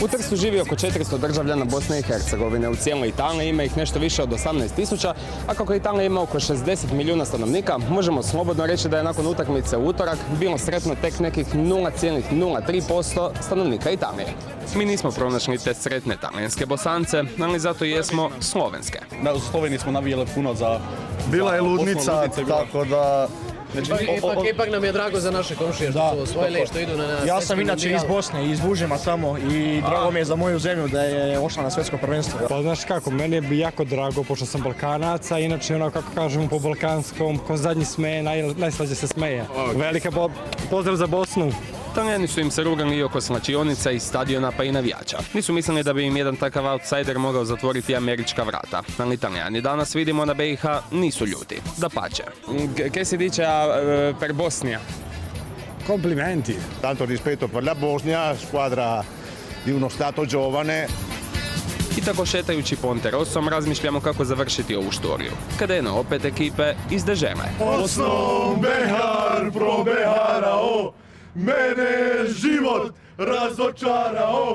U Trstu živi oko 400 državljana Bosne i Hercegovine. U cijeloj Italiji ima ih nešto više od 18.000, a kako Italija ima oko 60 milijuna stanovnika, možemo slobodno reći da je nakon utakmice u utorak bilo sretno tek nekih 0,03% stanovnika Italije. Mi nismo pronašli te sretne talijanske Bosance, ali zato jesmo slovenske. U Sloveniji smo navijali puno za... Bila je ludnica, tako da... Ipak nam je drago za naše komšije što su osvojili i što idu na Ja sam inače iz Bosne, iz Vužima tamo i drago mi je za moju zemlju da je ošla na svjetsko prvenstvo. Pa znaš kako, meni je jako drago pošto sam Balkanac, a inače ono kako kažemo po balkanskom, ko zadnji smeje, najslađe se smeje. Velika pozdrav za Bosnu. Talijani su im se rugali i oko slačionica i stadiona pa i navijača. Nisu mislili da bi im jedan takav outsider mogao zatvoriti američka vrata. Ali Talijani danas vidimo na BiH nisu ljuti. Dapače. Che si dice per Bosnia? Komplimenti. Tanto rispetto per la Bosnia, squadra di uno stato giovane. I tako šetajući Ponte Rossom razmišljamo kako završiti ovu štoriju. Krenu opet ekipe iz Dežele. Osnom Behar probeharao, mene život razočarao.